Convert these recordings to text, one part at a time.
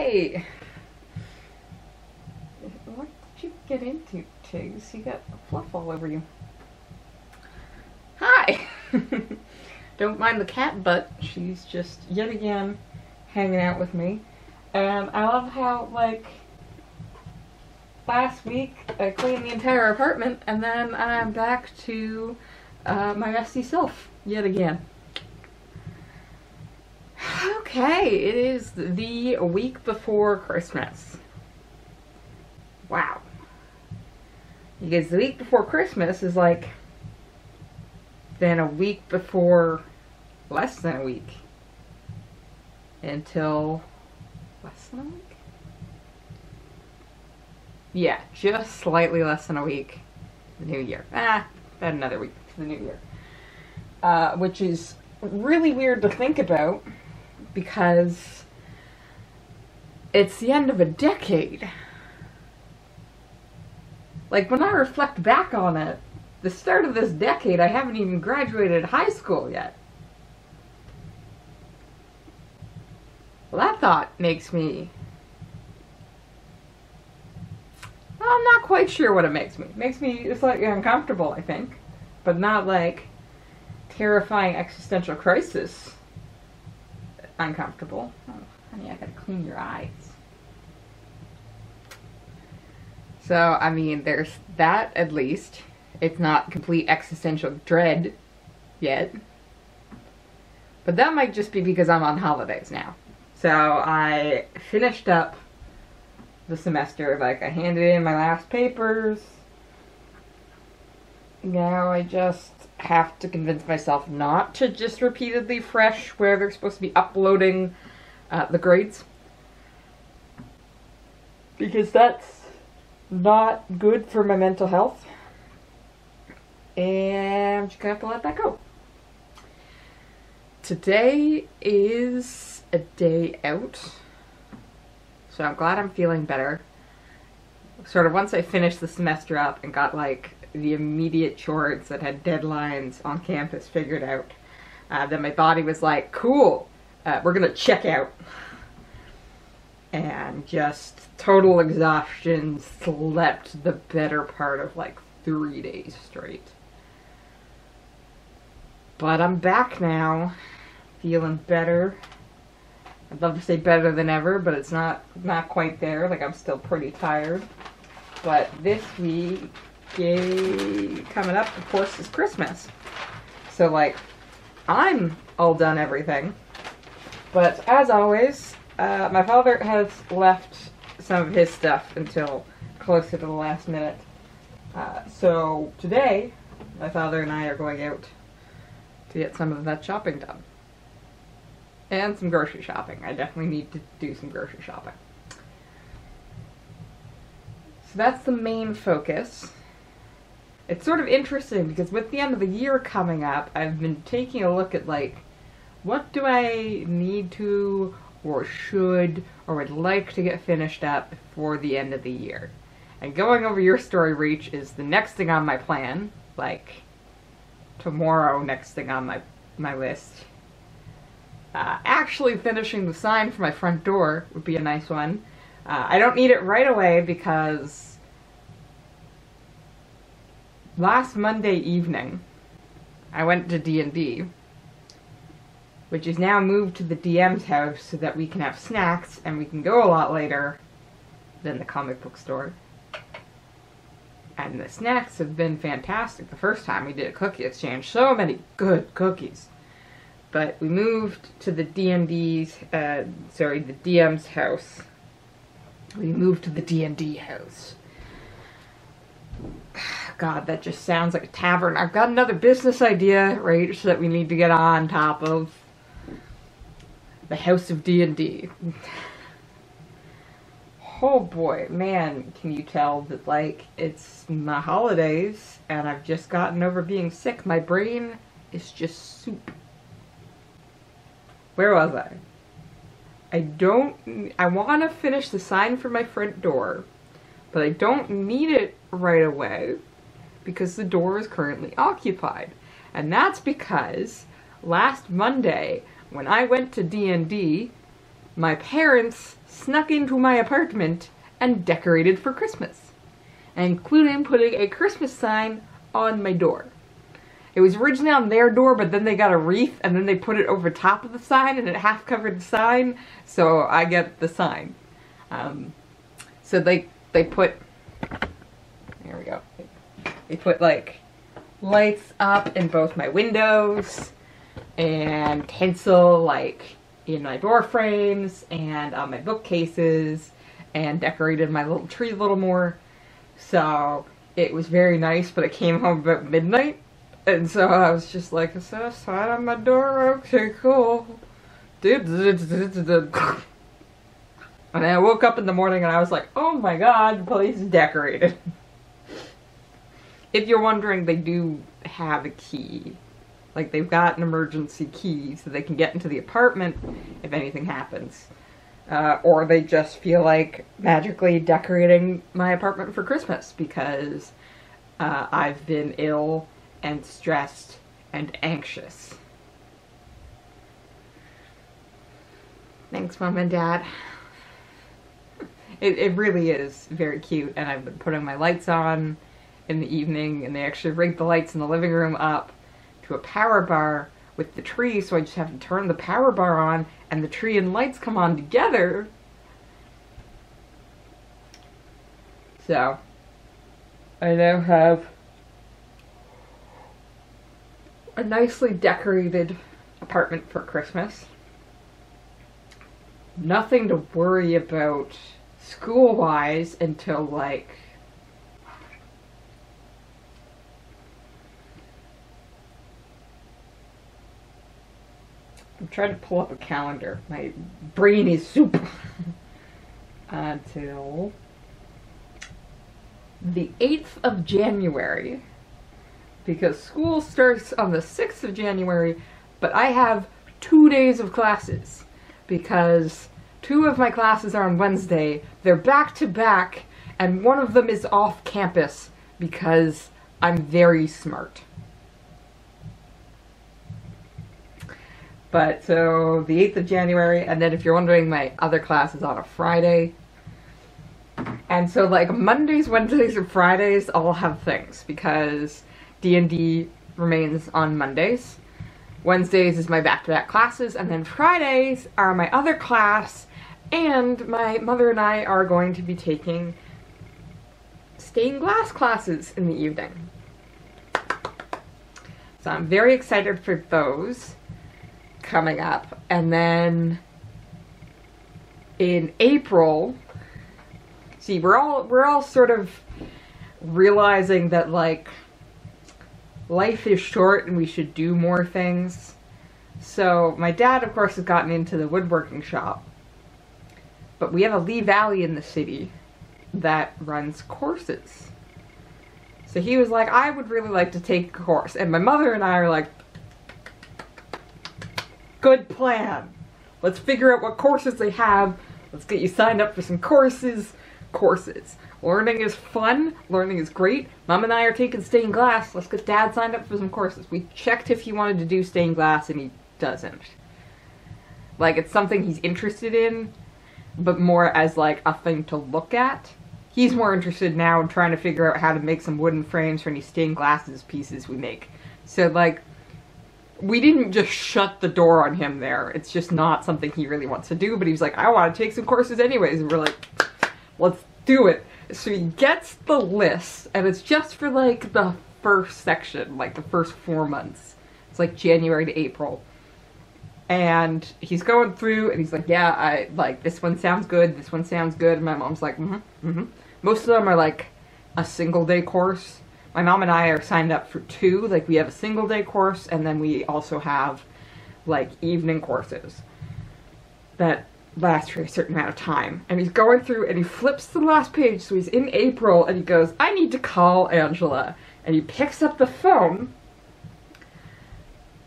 Hey, what did you get into, Tiggs? You got fluff all over you. Hi! Don't mind the cat butt. She's just, yet again, hanging out with me. And I love how, like, last week I cleaned the entire apartment, and then I'm back to my messy self, yet again. Okay, it is the week before Christmas. Wow. Because the week before Christmas is like then a week before less than a week. Until less than a week? Yeah, just slightly less than a week. The new year. About another week to the new year. Which is really weird to think about because it's the end of a decade. Like, when I reflect back on it, the start of this decade, I haven't even graduated high school yet. Well, that thought makes me... Well, I'm not quite sure what it makes me. It makes me slightly uncomfortable, I think. But not like terrifying existential crisis uncomfortable. Oh, honey, I gotta clean your eyes. So, I mean, there's that at least. It's not complete existential dread yet. But that might just be because I'm on holidays now. So, I finished up the semester. Like, I handed in my last papers. Now I just have to convince myself not to just repeatedly fresh where they're supposed to be uploading the grades. Because that's not good for my mental health. And I'm just gonna have to let that go. Today is a day out. So I'm glad I'm feeling better. Sort of once I finished the semester up and got like the immediate chores that had deadlines on campus figured out, then my body was like, cool, we're gonna check out. And just total exhaustion, slept the better part of like 3 days straight. But I'm back now, feeling better. I'd love to say better than ever, but it's not quite there. Like, I'm still pretty tired. But this week, coming up, of course, is Christmas. So, like, I'm all done everything. But as always, my father has left some of his stuff until closer to the last minute. So today, my father and I are going out to get some of that shopping done. And some grocery shopping. I definitely need to do some grocery shopping. So that's the main focus. It's sort of interesting because with the end of the year coming up, I've been taking a look at, like, what do I need to or should or would like to get finished up before the end of the year. And going over your story, Reach, is the next thing on my plan. Like, tomorrow, next thing on my list. Actually finishing the sign for my front door would be a nice one. I don't need it right away because last Monday evening I went to D&D, which is now moved to the DM's house so that we can have snacks and we can go a lot later than the comic book store. And the snacks have been fantastic. The first time we did a cookie exchange, so many good cookies. But we moved to the the DM's house. We moved to the D&D house. God, that just sounds like a tavern. I've got another business idea, right, so that we need to get on top of. The House of D&D. Oh boy, man, can you tell that, like, it's my holidays, and I've just gotten over being sick. My brain is just soup. Where was I? I want to finish the sign for my front door, but I don't need it right away because the door is currently occupied. And that's because last Monday, when I went to D&D, my parents snuck into my apartment and decorated for Christmas, including putting a Christmas sign on my door. It was originally on their door, but then they got a wreath and then they put it over top of the sign and it half covered the sign, so I get the sign. So they put, there we go, they put like lights up in both my windows and tinsel like in my door frames and on my bookcases, and decorated my little tree a little more. So it was very nice, but I came home about midnight, and so I was just like, is that a sign on my door? Okay, cool. And I woke up in the morning and I was like, oh my god, the place is decorated. If you're wondering, they do have a key. Like, they've got an emergency key so they can get into the apartment if anything happens. Or they just feel like magically decorating my apartment for Christmas because I've been ill and stressed and anxious. Thanks, Mom and Dad. It really is very cute, and I've been putting my lights on in the evening, and they actually rigged the lights in the living room up to a power bar with the tree, so I just have to turn the power bar on and the tree and lights come on together. So I now have a nicely decorated apartment for Christmas. Nothing to worry about school-wise until like I'm trying to pull up a calendar. My brain is soup. Until the 8th of January. Because school starts on the 6th of January, but I have 2 days of classes. Because 2 of my classes are on Wednesday. They're back to back, and one of them is off campus because I'm very smart. But so the 8th of January, and then if you're wondering, my other class is on a Friday. And so like Mondays, Wednesdays, and Fridays all have things because D&D remains on Mondays. Wednesdays is my back-to-back classes, and then Fridays are my other class, and my mother and I are going to be taking stained glass classes in the evening. So I'm very excited for those coming up. And then in April, see, we're all sort of realizing that like life is short and we should do more things. So my dad, of course, has gotten into the woodworking shop, but we have a Lee Valley in the city that runs courses. So he was like, I would really like to take a course. And my mother and I are like, good plan. Let's figure out what courses they have. Let's get you signed up for some courses. Learning is fun. Learning is great. Mom and I are taking stained glass. Let's get Dad signed up for some courses. We checked if he wanted to do stained glass and he doesn't. Like, it's something he's interested in, but more as like a thing to look at. He's more interested now in trying to figure out how to make some wooden frames for any stained glasses pieces we make. So like, we didn't just shut the door on him there. It's just not something he really wants to do, but he was like, I want to take some courses anyways. And we're like, let's do it. So he gets the list, and it's just for like the first section, like the first 4 months. It's like January to April. And he's going through, and he's like, yeah, I like, this one sounds good, this one sounds good. And my mom's like, Most of them are like a single day course. My mom and I are signed up for 2. Like, we have a single day course, and then we also have like evening courses that last for a certain amount of time. And he's going through and he flips the last page, so he's in April, and he goes, I need to call Angela. And he picks up the phone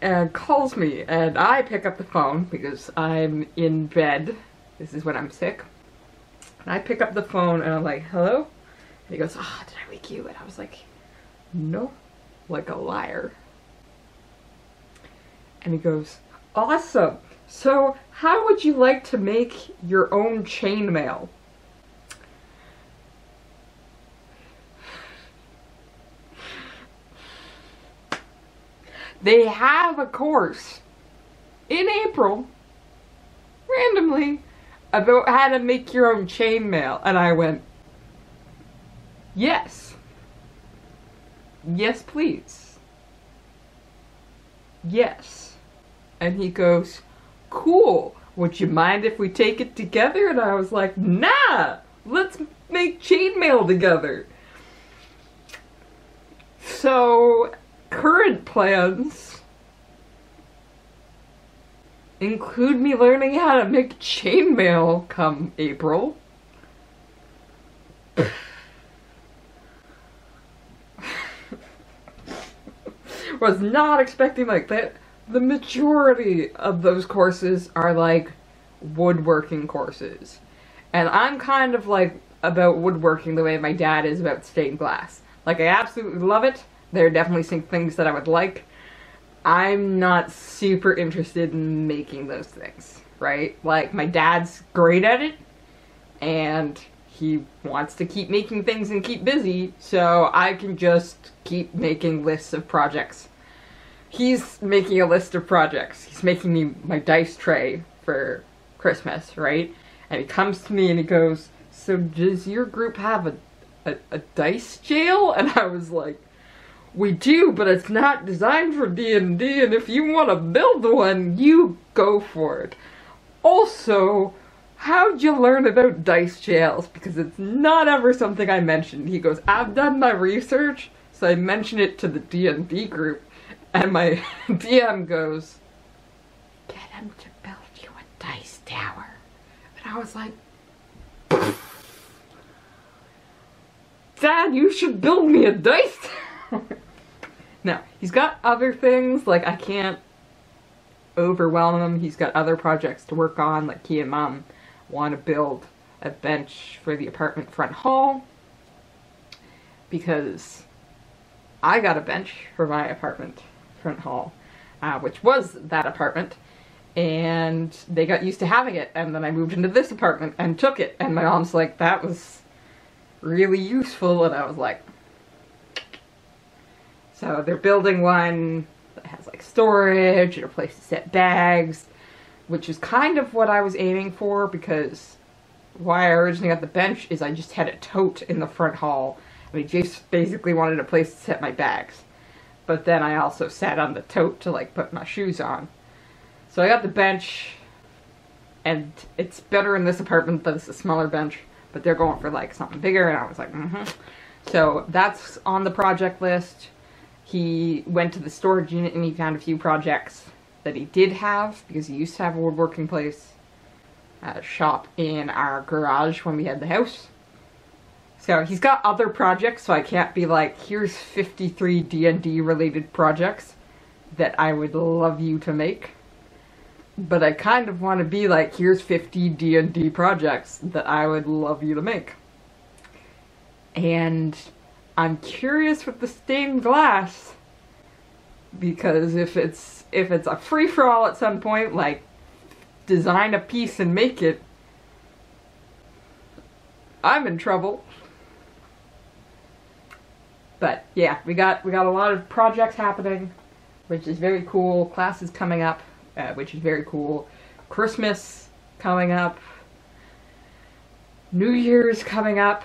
and calls me, and I pick up the phone because I'm in bed. This is when I'm sick. And I pick up the phone and I'm like, hello? And he goes, ah, did I wake you? And I was like, no, like a liar. And he goes, awesome. So, how would you like to make your own chainmail? They have a course in April, randomly, about how to make your own chainmail. And I went, yes. Yes, please. Yes. And he goes, cool. Would you mind if we take it together? And I was like, nah, let's make chainmail together. So, current plans include me learning how to make chainmail come April. Was not expecting like that. The majority of those courses are like woodworking courses. And I'm kind of like about woodworking the way my dad is about stained glass. Like, I absolutely love it. There are definitely some things that I would like. I'm not super interested in making those things, right? Like, my dad's great at it, and he wants to keep making things and keep busy, so I can just keep making lists of projects. He's making a list of projects. He's making me my dice tray for Christmas, right? And he comes to me and he goes, so does your group have a dice jail? And I was like, we do, but it's not designed for D&D, and if you want to build one, you go for it. Also, how'd you learn about dice jails? Because it's not ever something I mentioned. He goes, I've done my research, so I mentioned it to the D&D group, and my DM goes, get him to build you a dice tower. And I was like, Dad, you should build me a dice tower. No, he's got other things, like I can't overwhelm him. He's got other projects to work on, like he and Mom want to build a bench for the apartment front hall, because I got a bench for my apartment front hall, which was that apartment, and they got used to having it, and then I moved into this apartment and took it, and my mom's like, that was really useful, and I was like, so they're building one that has like storage and a place to set bags, which is kind of what I was aiming for, because why I originally got the bench is I just had a tote in the front hall. I mean, just basically wanted a place to set my bags. But then I also sat on the tote to like put my shoes on. So I got the bench, and it's better in this apartment, but it's a smaller bench, but they're going for like something bigger, and I was like, So that's on the project list. He went to the storage unit and he found a few projects that he did have, because he used to have a woodworking place, shop in our garage when we had the house. So he's got other projects, so I can't be like, here's 53 D&D related projects that I would love you to make. But I kind of want to be like, here's 50 D&D projects that I would love you to make. And I'm curious with the stained glass, because if it's a free-for-all at some point, like design a piece and make it, I'm in trouble. But yeah, we got a lot of projects happening, which is very cool. Class is coming up, which is very cool. Christmas coming up. New Year's coming up.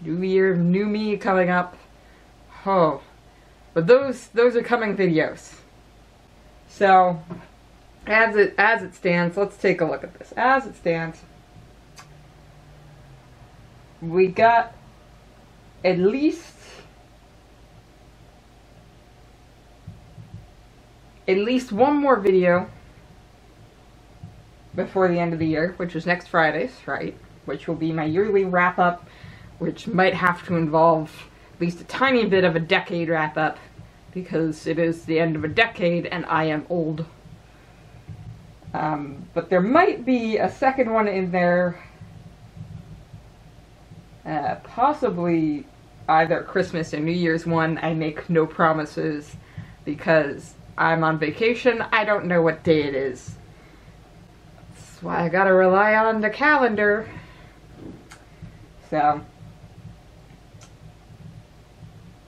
New Year, new me coming up. Oh, but those are coming videos. So, as it stands, let's take a look at this. As it stands, we got at least one more video before the end of the year, which is next Friday's, right? Which will be my yearly wrap-up, which might have to involve at least a tiny bit of a decade wrap-up, because it is the end of a decade and I am old. But there might be a second one in there, possibly either Christmas or New Year's one. I make no promises, because I'm on vacation. I don't know what day it is. That's why I gotta rely on the calendar. So,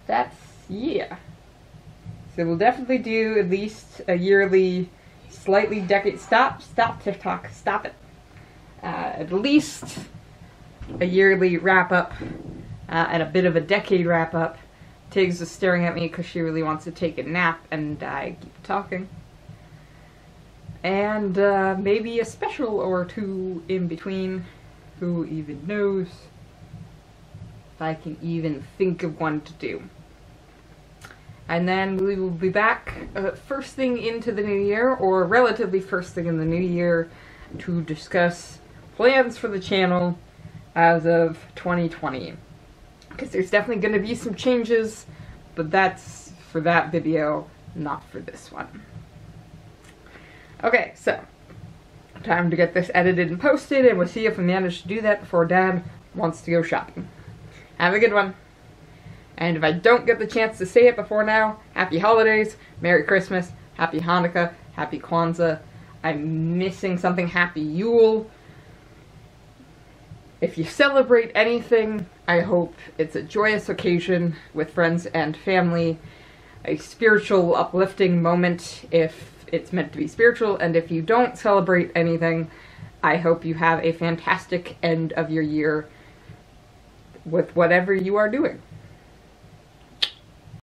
that's, yeah. So we'll definitely do at least a yearly, slightly stop TikTok, stop it. At least a yearly wrap-up, and a bit of a decade wrap-up. Tiggs is staring at me because she really wants to take a nap, and I keep talking. And maybe a special or two in between. Who even knows if I can even think of one to do. And then we will be back first thing into the new year, or relatively first thing in the new year, to discuss plans for the channel as of 2020. Because there's definitely going to be some changes, but that's for that video, not for this one. Okay, so time to get this edited and posted, and we'll see if we manage to do that before Dad wants to go shopping. Have a good one. And if I don't get the chance to say it before now, Happy Holidays, Merry Christmas, Happy Hanukkah, Happy Kwanzaa. I'm missing something, Happy Yule. If you celebrate anything, I hope it's a joyous occasion with friends and family, a spiritual, uplifting moment if it's meant to be spiritual, and if you don't celebrate anything, I hope you have a fantastic end of your year with whatever you are doing.